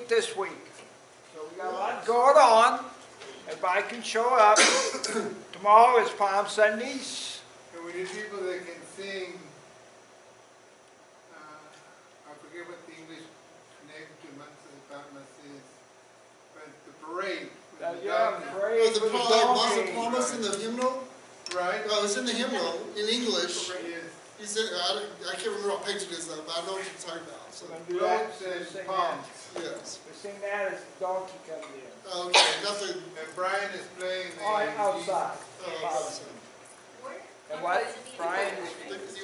This week. So we got a lot going on. Everybody can show up. Tomorrow is Palm Sundays. And we need people that can sing, I forget what the English name to is, but the parade. Parade for the donkey. Promise in the hymnal? Right. Well, it's in the hymnal in English. Yes. He said, I can't remember what page it is though, but I know what you're talking about. So. We're going to do that. Says Sing palms. that. Yes. We sing that as the donkey comes in. Okay, nothing. And Brian is playing the Outside. Outside. And what? Brian is...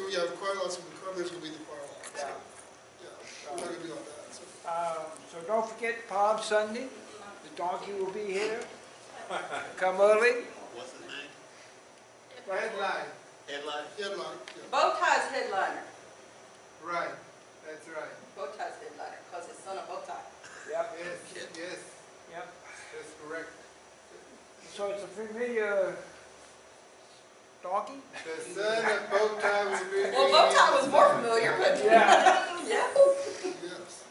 Yeah, the choir lots of the choir, there's going to be the choir lots. Yeah. Yeah, we're not going to do all that. So don't forget Palm Sunday. The donkey will be here. Come early. What's his name? Headline. Headline? Headline. Yeah. Bow Tie's headliner. Right. That's right. Bow Tie's headliner, because his son of Bow Tie. Yep. Yes. Yes. Yep. That's correct. So it's a familiar donkey? The son of Bowtie will be. Well, Bow Tie was more familiar, but Yeah. yeah. Yes.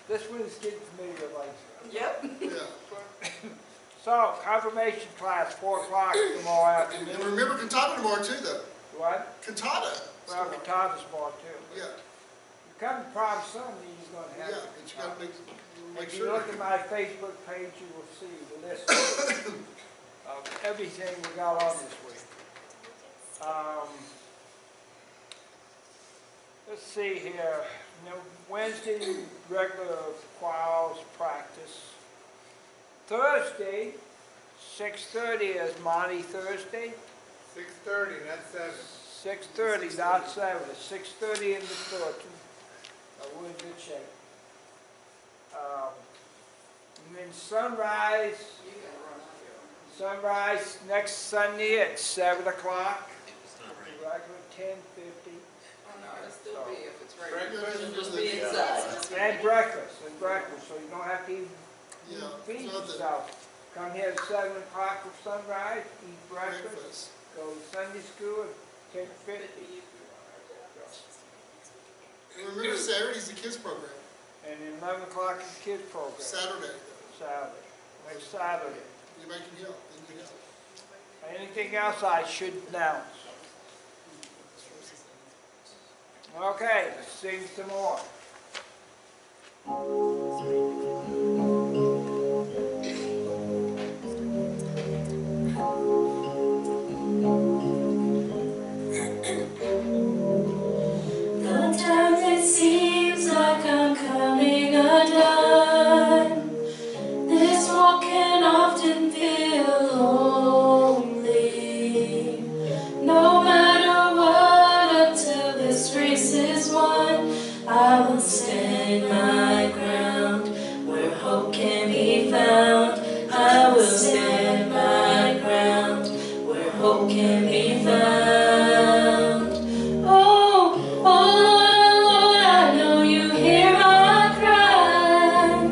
This one's getting familiar later. Yep. Yeah. So, confirmation class, 4 o'clock tomorrow And afternoon. remember cantata tomorrow too, though. What? Cantata. Well, Cantata's tomorrow too. Yeah. You come to Prom Sunday, you're going to have Yeah, it. but you got to make If you sure. look at my Facebook page, you will see the list of everything we got on this week. Let's see here. Wednesday, regular choirs practice. Thursday, 6:30 is Monty Thursday. 6:30, not 7. 6:30, not 7. It's 6:30 in the Thornton. We're in good shape. And then sunrise. Sunrise next Sunday at 7 o'clock. It's not raining. Regular 10:50. Oh, no, it's still be if it's raining. Breakfast. It'll just be inside. And breakfast, so you don't have to even Yeah, feed it's not the yourself. Come here at 7 o'clock for sunrise, eat breakfast, breakfast. go to Sunday school at 10:50. And remember Saturday's the kids program, And then 11 o'clock is the kids program, Saturday. Saturday, next Saturday. You make them help, then you help. Anything else I should announce? Okay, let's sing some more. Sometimes it seems like I'm coming undone. This walk can often feel lonely. No matter what, until this race is won, I will stand my ground where hope can be found. I will stand my ground where hope can be found. Oh, Lord, I know you hear my cry.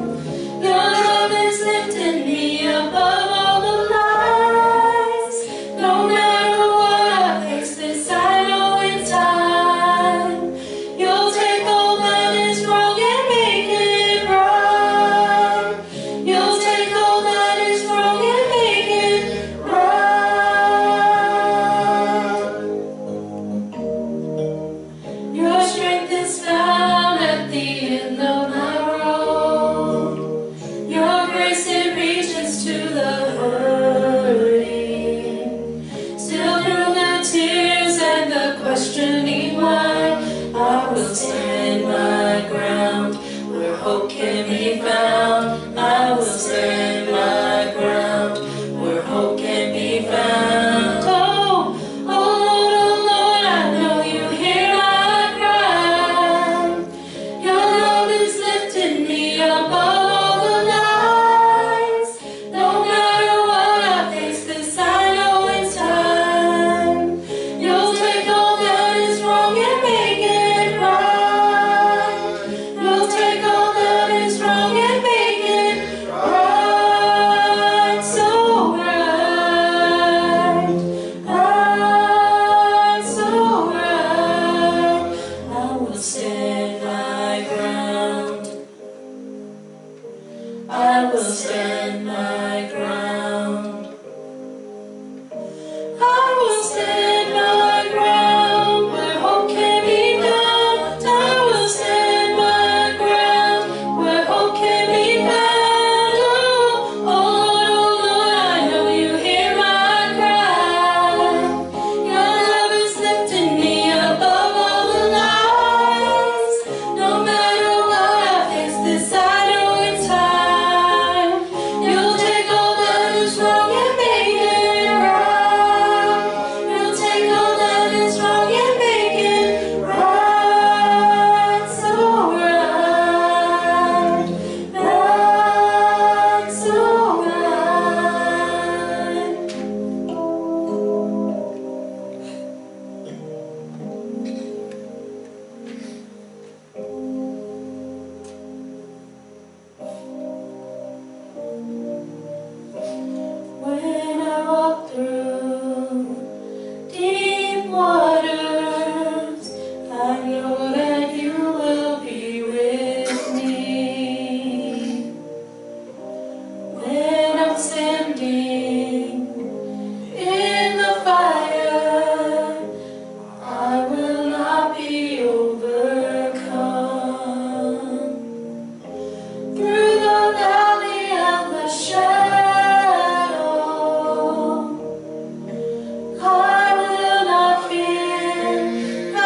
Your love is lifting me above all the lies. No matter what I face this, I know in time you'll take all that is wrong and make it right. You'll take all that is wrong and make it right. Your strength is found at the end of my road. Your grace, it reaches to the hurting. Still through the tears and the questioning why, I will stand my ground where hope can be found. I will stand my ground where hope can be found. Oh, Lord, I know you hear my cry. Your love is lifting me above all the lies. No matter what I face this, I know in time you'll take all that is wrong and make it right. You'll take all that is wrong and make it right. So right, so right. I will stand my ground. I will stand my ground. I will stand my ground where hope can be found. I will stand my ground where hope can be found. Oh, Lord, I know you hear my cry. Your love is lifting me above all the lies. No matter what I face this, I know in time you'll take all that is wrong and make it right. You'll take all that is wrong and make it right. So right, so right. When I walk through deep waters, I know that you will be with me. When I'm standing in the fire, I will not be overcome. Through the valley of the shadow, I will not fear. I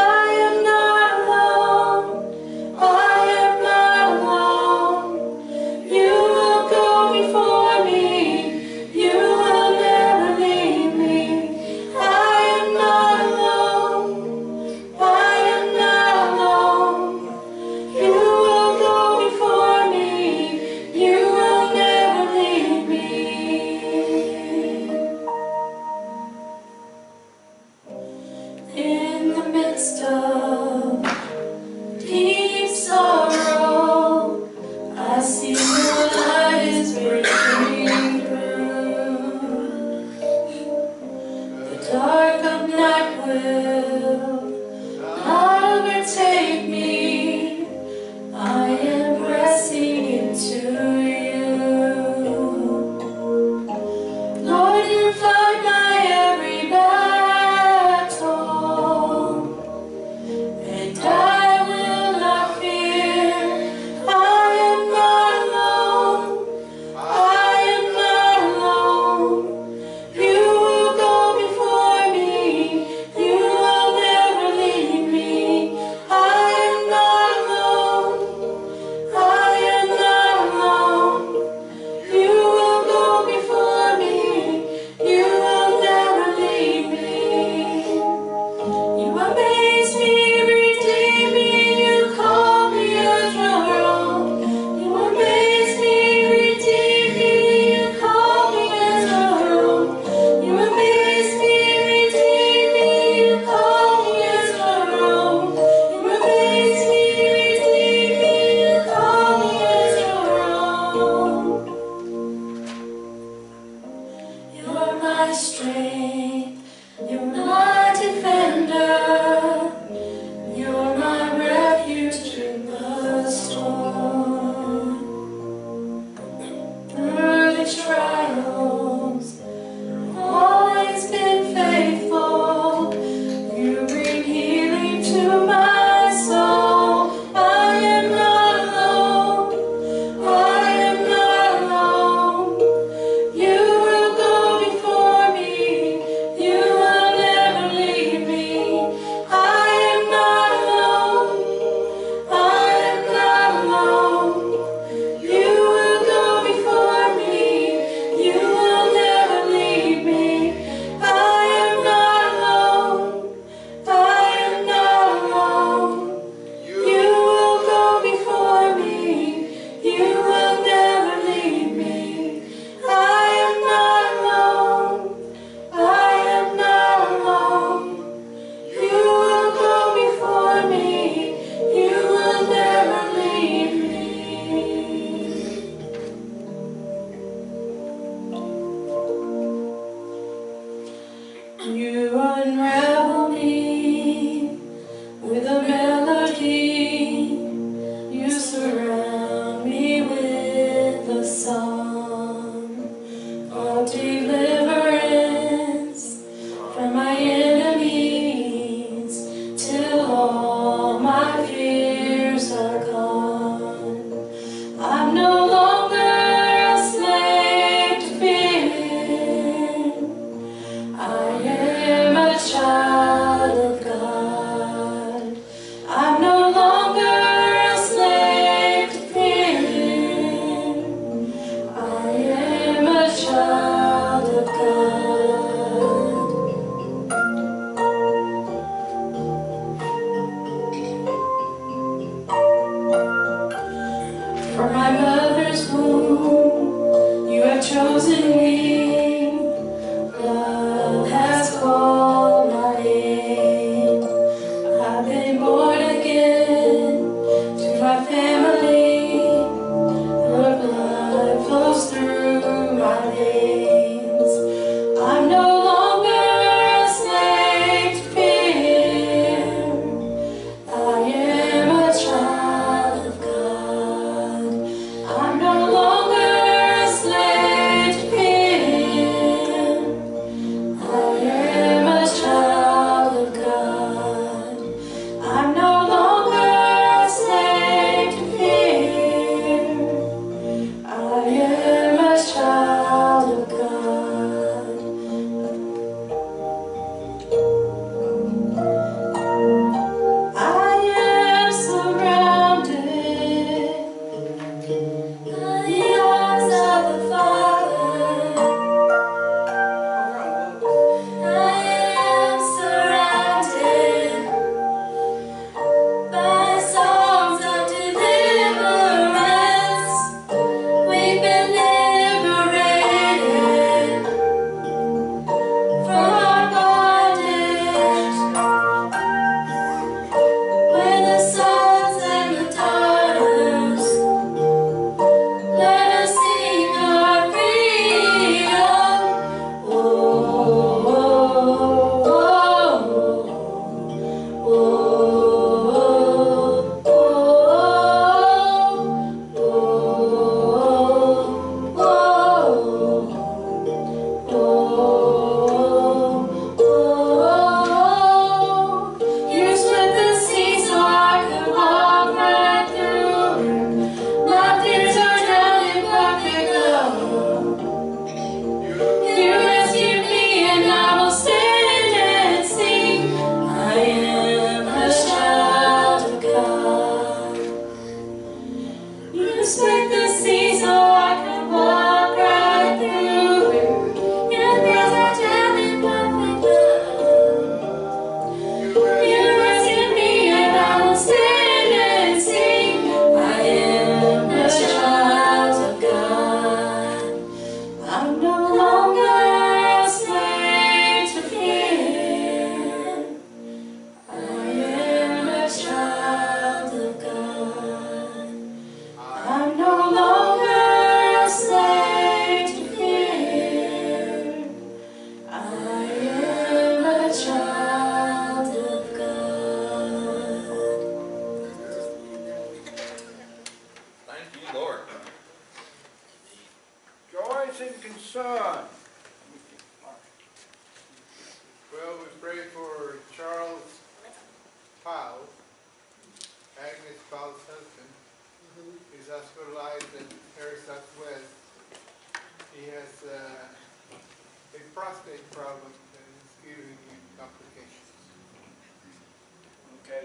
am not alone. I am not alone. You will go before me. You will never leave me. I am not alone. I am not alone. You will go before me. You will never leave me. In the midst of dark of night will not overtake me. I am pressing into you. Lord, you fight my every battle, and I will not fear. I am not alone. I am not alone. You will go before me. You will never leave me. I am not alone. I am not alone. You will go before me. You will never leave me. You amaze me, redeem me. You call me as your own. You amaze me, redeem me. You call me as your own. You amaze me, redeem me. You call me as your own. You amaze me, redeem me. You call me as your own. You're my strength. You're my defender. You're my refuge in the storm. Through the trials, always been faithful. You bring healing to my soul. I am not alone. I am not alone. You will go before me. You will never leave me. I am not alone. I am not alone. You will go before me. You will never leave me. I am not alone. I am not alone. You will go before me. You will never leave me. I am not alone. I am not alone. You will go before me. You will never leave me. You unravel me with a melody. You surround me with a song of deliverance from my enemies till all my fears are gone. I'm no longer a slave to fear. I am a child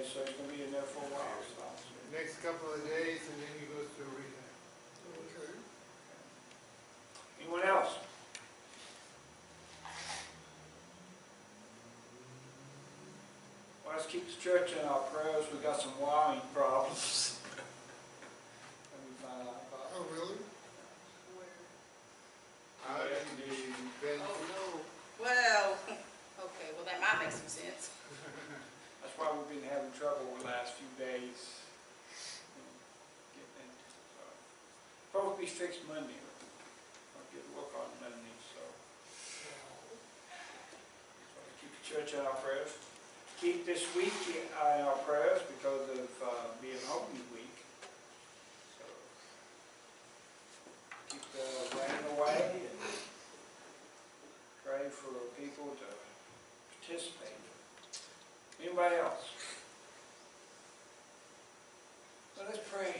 Okay, so he's gonna be in there for a while, so. Next couple of days, and then he goes to rehab. Okay. Anyone else? Well, let's keep the church in our prayers. We got some wiring problems. Let me find out about. Oh, really? Out in the vent. Oh, no. Well, okay, well, that might make some sense. That's why we've been having trouble the last few days. Getting it. So, supposed to be fixed Monday. I'll get to work on Monday, so. Keep the church in our prayers. Keep this week in our prayers because of being Holy Week. So keep the rain away and pray for people to participate. Anybody else? Well, let's pray.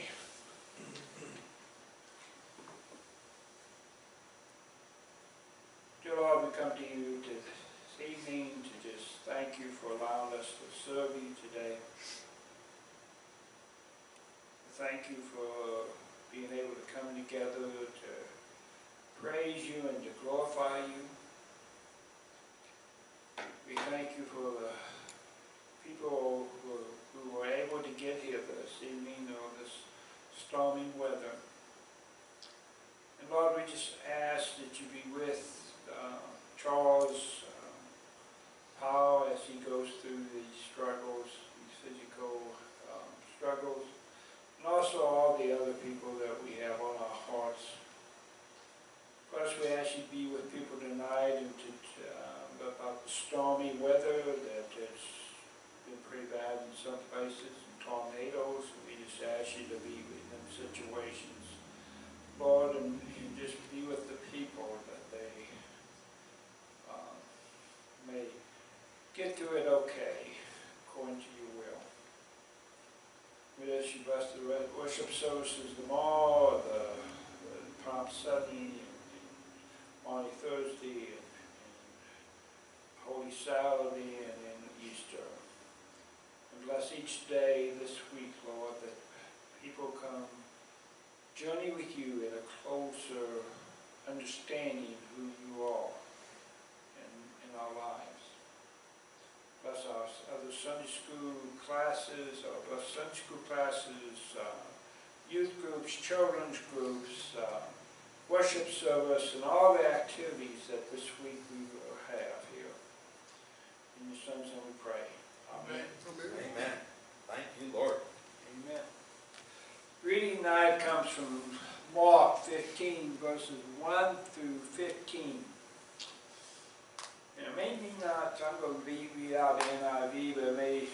Dear Lord, we come to you this evening to just thank you for allowing us to serve you today. Thank you for being able to come together to praise you and to glorify you. We thank you for the people who were able to get here this evening or this stormy weather. And Lord, we just ask that you be with Charles Powell as he goes through these struggles, these physical struggles, and also all the other people that we have on our hearts. First, we ask you to be with people tonight and about the stormy weather that it's been pretty bad in some places, and tornadoes. We just ask you to be in them situations, Lord, and just be with the people that they may get through it okay, according to your will. We ask you bless the worship services tomorrow, the Palm Sunday, and Maundy Thursday, and Holy Saturday, and then Easter. And bless each day this week, Lord, that people come journey with you in a closer understanding who you are in our lives. Bless our other Sunday school classes, youth groups, children's groups, worship service, and all the activities that this week we will have here. In your son's name we pray. Amen. Amen. Thank you, Lord. Amen. Reading tonight comes from Mark 15, verses 1 through 15. And maybe not, I'm going to read out the NIV, but it may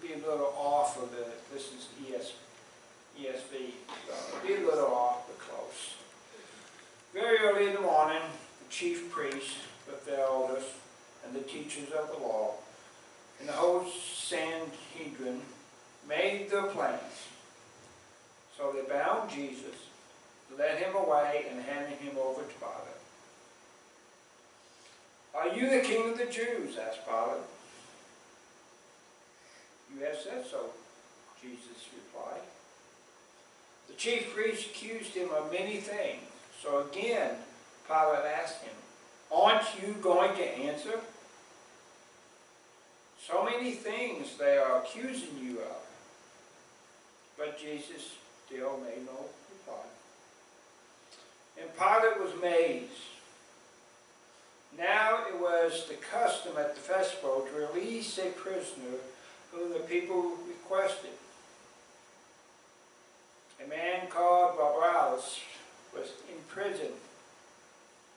be a little off of it. This is ESV, so it'll be a little off, but close. Very early in the morning, the chief priests with the elders and the teachers of the law and the whole Sanhedrin made their plans. So they bound Jesus, led him away, and handed him over to Pilate. "Are you the king of the Jews?" asked Pilate. "You have said so," Jesus replied. The chief priests accused him of many things. So again, Pilate asked him, "Aren't you going to answer? So many things they are accusing you of." But Jesus still made no reply. And Pilate was amazed. Now it was the custom at the festival to release a prisoner whom the people requested. A man called Barabbas was in prison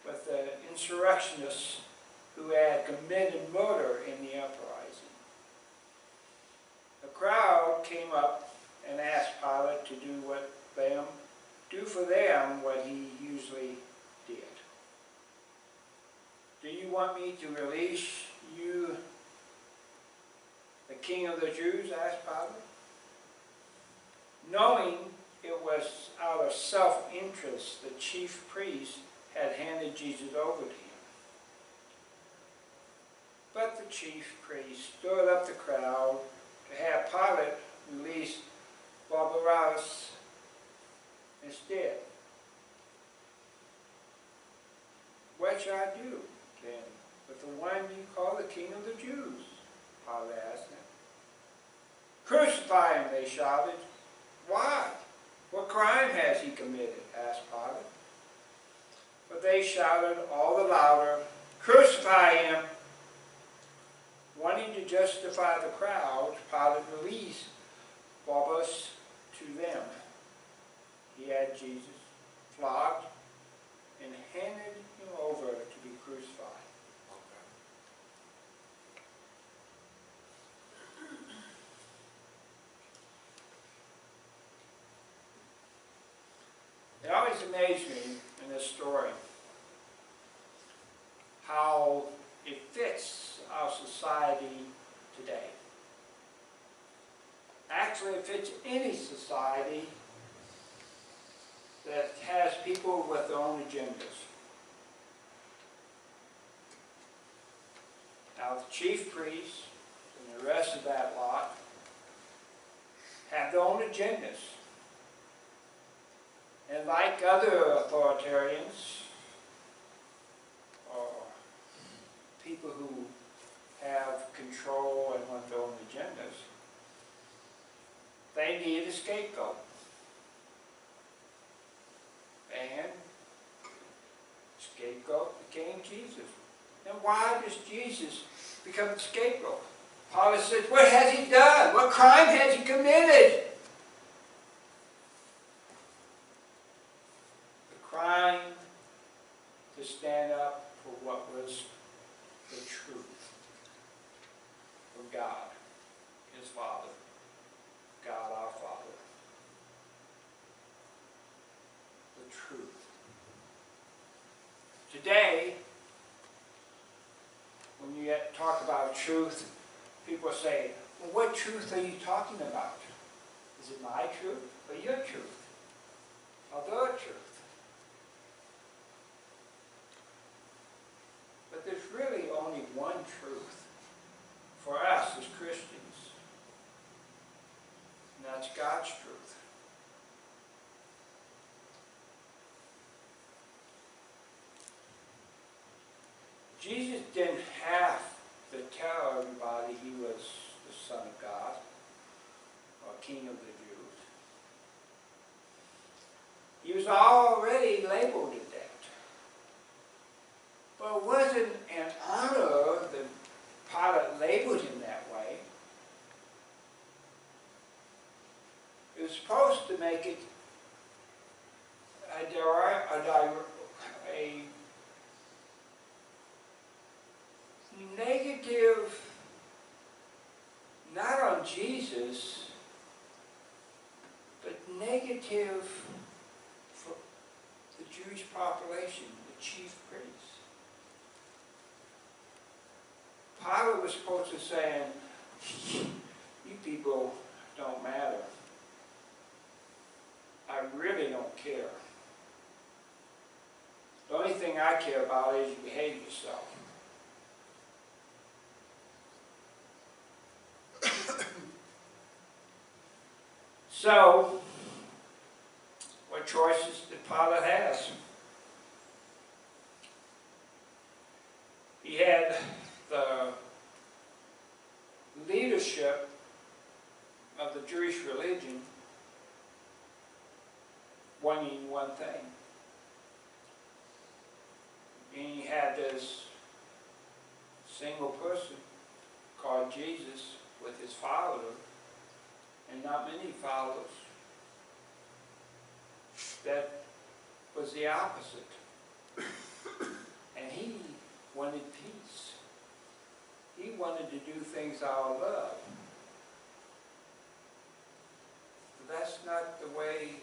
with the insurrectionists who had committed murder in the uprising. The crowd came up and asked Pilate to do for them what he usually did. "Do you want me to release you, the king of the Jews?" asked Pilate. Knowing it was out of self-interest, the chief priest had handed Jesus over to him. But the chief priest stirred up the crowd to to have Pilate release Barabbas instead. What shall I do then with the one you call the King of the Jews? Pilate asked them. Crucify him, they shouted. Why? What crime has he committed? Asked Pilate. But they shouted all the louder, Crucify him! Wanting to justify the crowd, Pilate released Barabbas to them. He had Jesus flogged and handed him over to be crucified. It always amazed me in this story how it fits our society today. Actually, it fits any society that has people with their own agendas. Now, the chief priests and the rest of that lot have their own agendas. And like other authoritarians, or people who have control and want their own agendas, they need a scapegoat. And scapegoat became Jesus. And why does Jesus become the scapegoat? Pilate says, what has he done? What crime has he committed? The crime to stand up for what was the truth of God, his Father, God our Father. The truth. Today, when you talk about truth, people say, well, what truth are you talking about? Is it my truth or your truth? Or their truth? But there's really only one truth for us as Christians, and that's God's truth. Jesus didn't have to tell everybody he was the Son of God or King of the Jews. He was already labeled as that. But it wasn't an honor that Pilate labeled him that way. It was supposed to make it a negative, not on Jesus, but negative for the Jewish population, the chief priests. Pilate was supposed to say, you people don't matter. I really don't care. The only thing I care about is you behave yourself. So, what choices did Pilate have? He had the leadership of the Jewish religion wanting one thing. And he had this single person called Jesus with his father, and not many followers. That was the opposite. And he wanted peace. He wanted to do things out of love. But that's not the way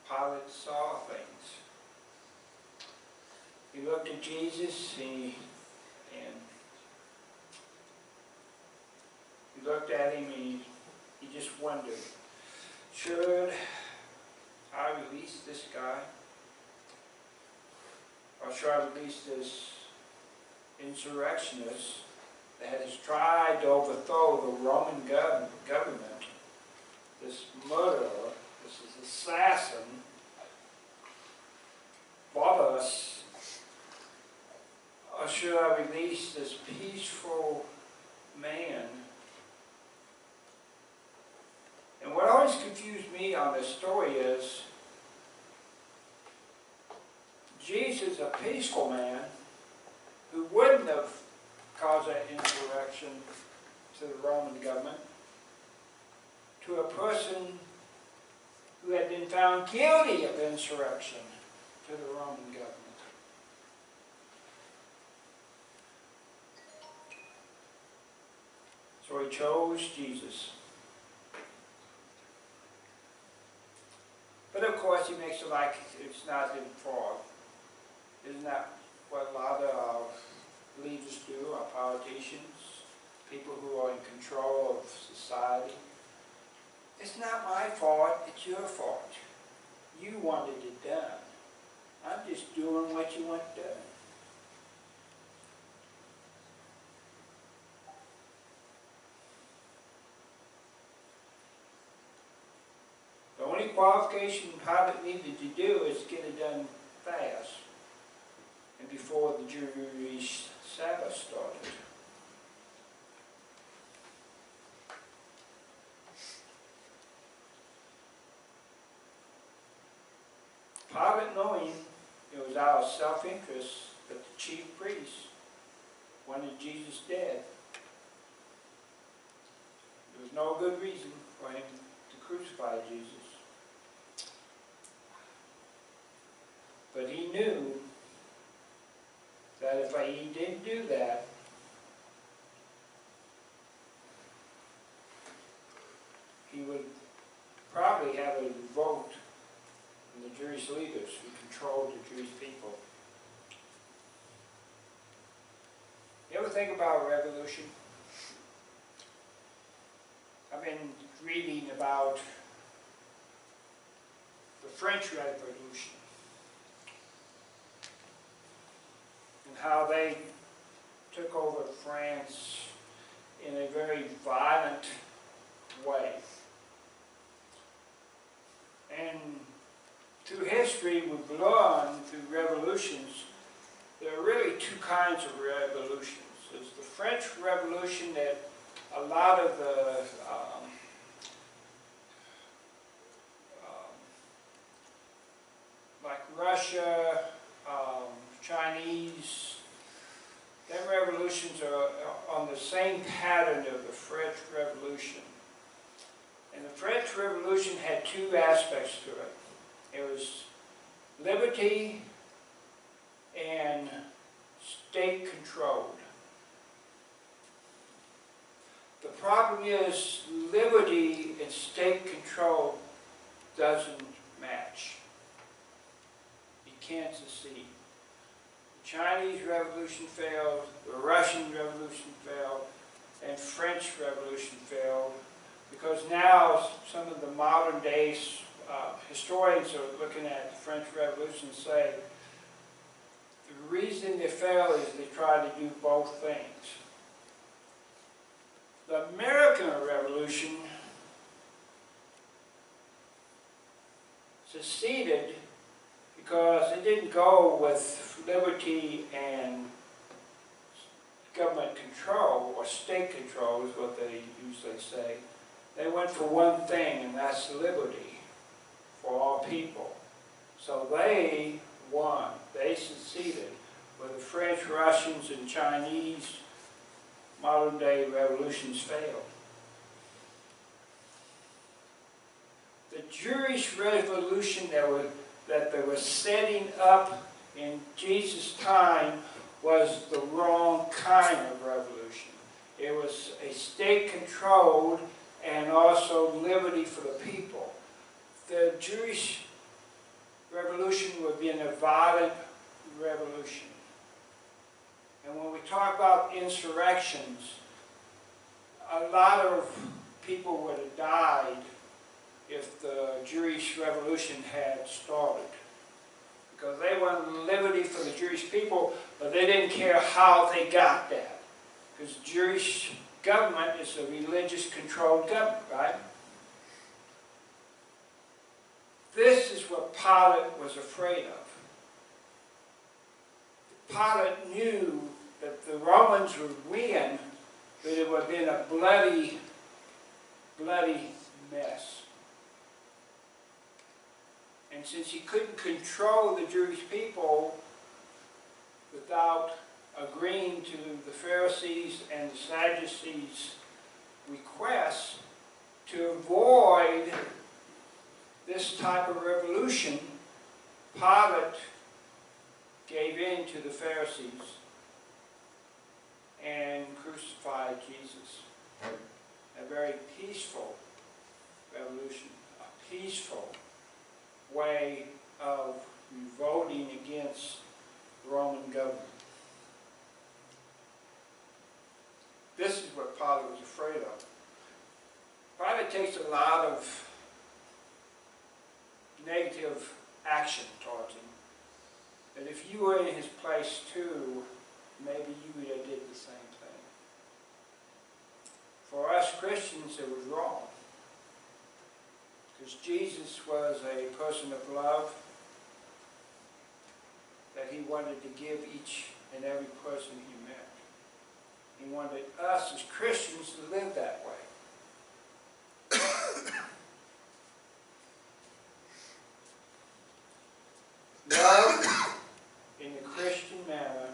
Pilate saw things. He looked at Jesus and he looked at him and he just wondered, should I release this guy? Or should I release this insurrectionist that has tried to overthrow the Roman government, this murderer, this assassin, Barabbas, or should I release this peaceful man? And what always confused me on this story is Jesus, a peaceful man, who wouldn't have caused that insurrection to the Roman government, to a person who had been found guilty of insurrection to the Roman government. So he chose Jesus. But of course he makes it like it's not his fault. Isn't that what a lot of leaders do, our politicians, people who are in control of society? It's not my fault, it's your fault. You wanted it done. I'm just doing what you want done. The only qualification Pilate needed to do is get it done fast and before the Jewish Sabbath started. Pilate, knowing it was out of self-interest that the chief priests wanted Jesus dead, there was no good reason for him to crucify Jesus. But he knew that if he didn't do that, he would probably have a revolt from the Jewish leaders who controlled the Jewish people. You ever think about revolution? I've been reading about the French Revolution and how they took over France in a very violent way. And through history, we've learned through revolutions, there are really two kinds of revolutions. There's the French Revolution that a lot of the like Russia, Chinese, them revolutions are on the same pattern of the French Revolution. And the French Revolution had two aspects to it. It was liberty and state controlled. The problem is liberty and state control doesn't match. You can't succeed. The Chinese Revolution failed, the Russian Revolution failed, and French Revolution failed, because now some of the modern day historians are looking at the French Revolution and say the reason they failed is they tried to do both things. The American Revolution succeeded because it didn't go with liberty and government control, or state control is what they usually say. They went for one thing, and that's liberty for all people. So they won. They succeeded, where the French, Russians, and Chinese modern-day revolutions failed. The Jewish revolution that they were setting up in Jesus' time was the wrong kind of revolution. It was a state-controlled and also liberty for the people. The Jewish revolution would be a violent revolution. And when we talk about insurrections, a lot of people would have died if the Jewish revolution had started. Because they wanted liberty for the Jewish people, but they didn't care how they got that. Because Jewish government is a religious controlled government, right? This is what Pilate was afraid of. Pilate knew that the Romans would win, but it would have been a bloody, bloody mess. And since he couldn't control the Jewish people without agreeing to the Pharisees and the Sadducees' requests, to avoid this type of revolution, Pilate gave in to the Pharisees and crucified Jesus. A very peaceful revolution, a peaceful way of revolting against Roman government. This is what Pilate was afraid of. Pilate takes a lot of negative action towards him. And if you were in his place too, maybe you would have did the same thing. For us Christians, it was wrong. Because Jesus was a person of love, that he wanted to give each and every person he met. He wanted us as Christians to live that way. Love in the Christian manner,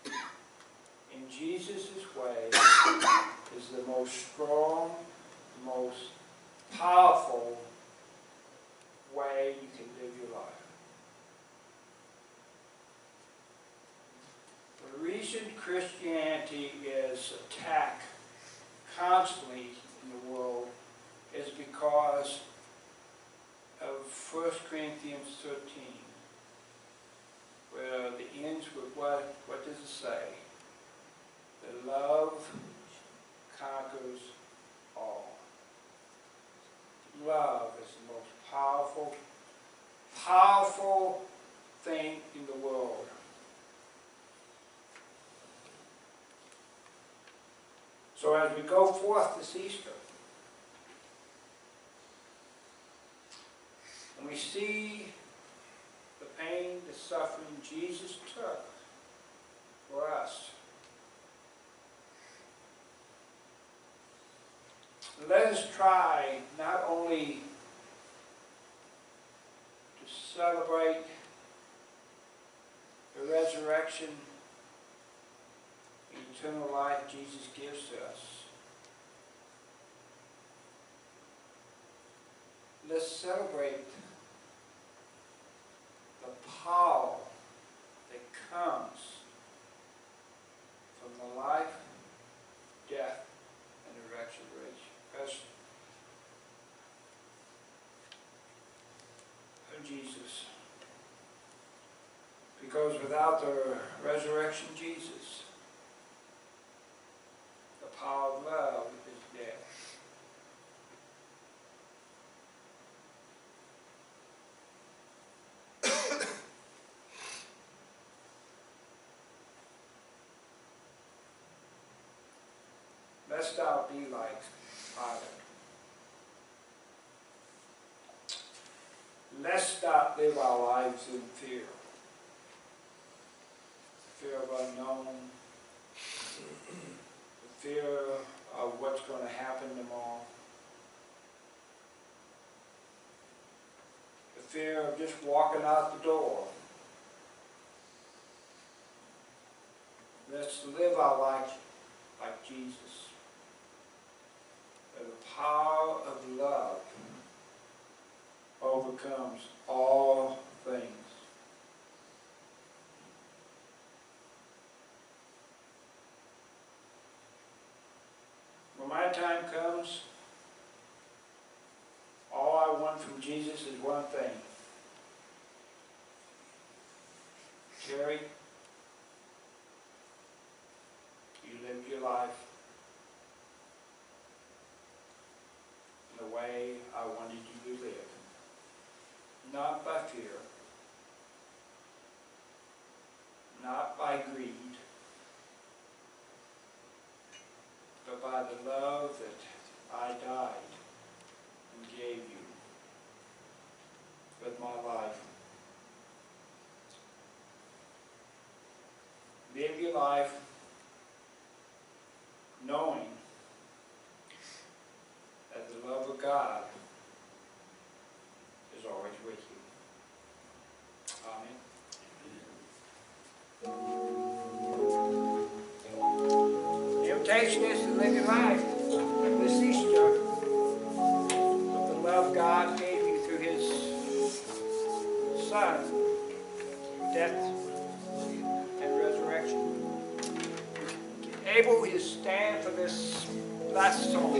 in Jesus' way, is the most strong, most powerful way you can live your life. The reason Christianity is attacked constantly in the world is because of 1 Corinthians 13, where it ends with what does it say? That love conquers all. Love is the most powerful thing in the world. So as we go forth this Easter, and we see the pain, the suffering Jesus took for us, let us try not only to celebrate the resurrection and eternal life Jesus gives to us. Let's celebrate the power that comes from the life, death, and the resurrection of Jesus. Because without the resurrection Jesus, the power of love is dead. Lest thou be like Pilate. Lest not live our lives in fear. Fear of unknown. The fear of what's going to happen tomorrow. The fear of just walking out the door. Let's live our life like Jesus. Where the power of love overcomes all things. When my time comes, all I want from Jesus is one thing. Terry, you lived your life in the way I wanted you to live. Not by fear, not by greed, by the love that I died and gave you with my life. Live your life knowing that the love of God is always with you. Amen. The invitation is to live your life this Easter with the love God gave you through His Son, death and resurrection. Abel, you stand for this last song.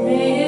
May